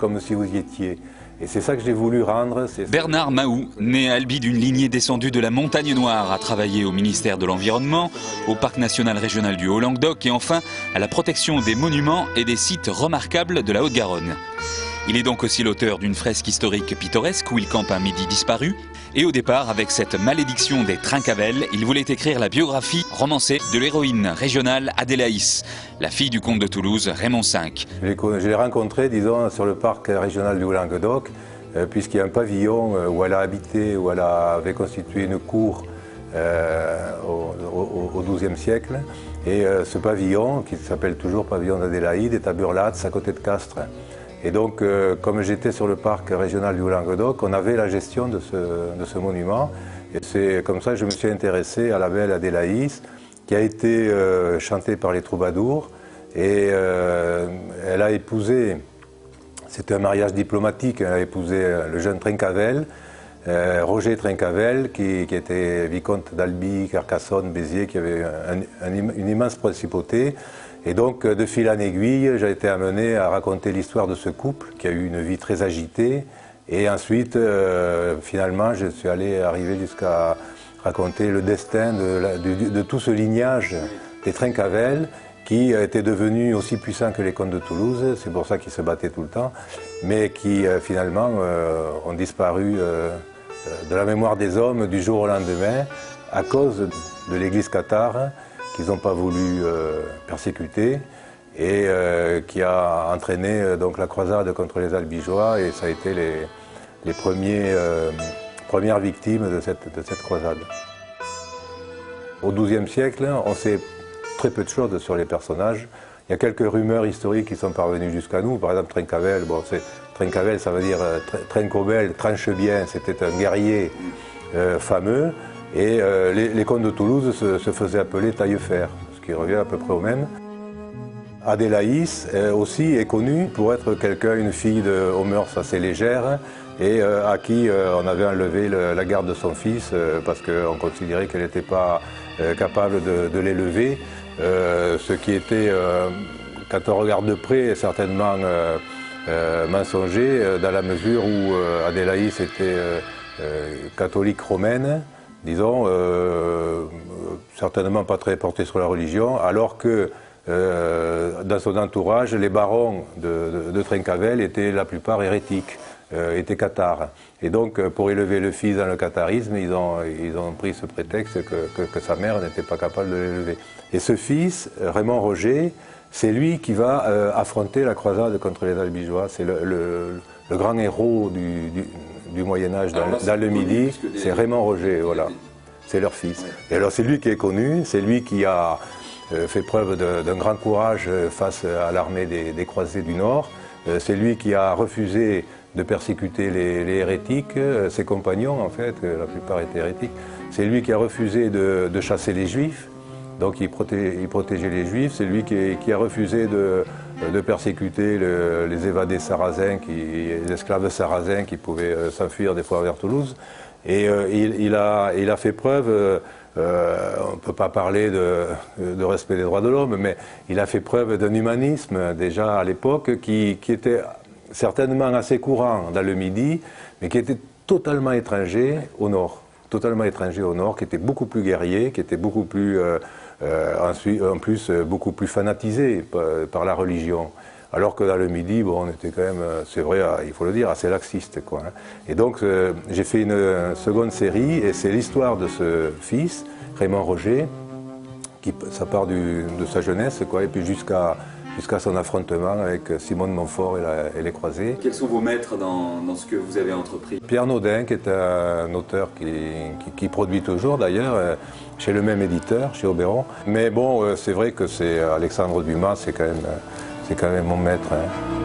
comme si vous y étiez. Et c'est ça que j'ai voulu rendre. Bernard Mahou, né à Albi d'une lignée descendue de la Montagne Noire, a travaillé au ministère de l'Environnement, au Parc national régional du Haut-Languedoc et enfin à la protection des monuments et des sites remarquables de la Haute-Garonne. Il est donc aussi l'auteur d'une fresque historique pittoresque où il campe un midi disparu. Et au départ, avec cette malédiction des Trincavel, il voulait écrire la biographie romancée de l'héroïne régionale Adélaïs, la fille du comte de Toulouse, Raymond V. Je l'ai rencontrée, disons, sur le parc régional du Haut-Languedoc, puisqu'il y a un pavillon où elle a habité, où elle avait constitué une cour au XIIe siècle. Et ce pavillon, qui s'appelle toujours pavillon d'Adélaïde, est à Burlatz, à côté de Castres. Et donc, comme j'étais sur le parc régional du Haut-Languedoc, on avait la gestion de ce monument. Et c'est comme ça que je me suis intéressé à la belle Adélaïs, qui a été chantée par les troubadours. Et elle a épousé, c'était un mariage diplomatique, elle a épousé le jeune Trincavel, Roger Trincavel, qui était vicomte d'Albi, Carcassonne, Béziers, qui avait une immense principauté. Et donc, de fil en aiguille, j'ai été amené à raconter l'histoire de ce couple qui a eu une vie très agitée. Et ensuite, finalement, je suis arrivé jusqu'à raconter le destin de tout ce lignage des Trincavel qui était devenu aussi puissant que les comtes de Toulouse. C'est pour ça qu'ils se battaient tout le temps, mais qui finalement ont disparu de la mémoire des hommes du jour au lendemain à cause de l'église cathare, qu'ils n'ont pas voulu persécuter et qui a entraîné donc la croisade contre les Albigeois, et ça a été les premières victimes de cette croisade. Au XIIe siècle, on sait très peu de choses sur les personnages. Il y a quelques rumeurs historiques qui sont parvenues jusqu'à nous. Par exemple, Trincavel, Trincavel ça veut dire Trincobel, tranche bien, c'était un guerrier fameux. Et les comtes de Toulouse se faisaient appeler Taillefer, ce qui revient à peu près au même. Adélaïs aussi est connue pour être une fille aux mœurs assez légères et à qui on avait enlevé la garde de son fils parce qu'on considérait qu'elle n'était pas capable de l'élever. Ce qui était, quand on regarde de près, certainement mensonger dans la mesure où Adélaïs était catholique romaine, disons, certainement pas très porté sur la religion, alors que dans son entourage, les barons de Trincavel étaient la plupart hérétiques, étaient cathares. Et donc, pour élever le fils dans le catharisme, ils ont pris ce prétexte que sa mère n'était pas capable de l'élever. Et ce fils, Raymond Roger, c'est lui qui va affronter la croisade contre les Albigeois. C'est le grand héros du Moyen-Âge dans le Midi, c'est Raymond Roger, voilà. C'est leur fils. Et alors c'est lui qui est connu, c'est lui qui a fait preuve d'un grand courage face à l'armée des croisés du Nord. C'est lui qui a refusé de persécuter les hérétiques, ses compagnons en fait, la plupart étaient hérétiques. C'est lui qui a refusé de chasser les Juifs, donc il protégeait les Juifs. C'est lui qui a refusé de persécuter les évadés sarrasins, les esclaves sarrasins qui pouvaient s'enfuir des fois vers Toulouse. Et il a fait preuve, on ne peut pas parler de respect des droits de l'homme, mais il a fait preuve d'un humanisme déjà à l'époque qui était certainement assez courant dans le Midi, mais qui était totalement étranger au Nord. Totalement étranger au Nord, qui était beaucoup plus guerrier, qui était beaucoup plus, en plus, beaucoup plus fanatisé par la religion. Alors que dans le Midi, bon, on était quand même, c'est vrai, il faut le dire, assez laxiste, quoi. Et donc, j'ai fait une seconde série, et c'est l'histoire de ce fils, Raymond Roger, ça part de sa jeunesse, quoi, et puis jusqu'à son affrontement avec Simon de Montfort et les Croisés. Quels sont vos maîtres dans ce que vous avez entrepris? Pierre Naudin, qui est un auteur qui produit toujours, d'ailleurs, chez le même éditeur, chez Oberon. Mais bon, c'est vrai que c'est Alexandre Dumas, c'est quand même mon maître. Hein.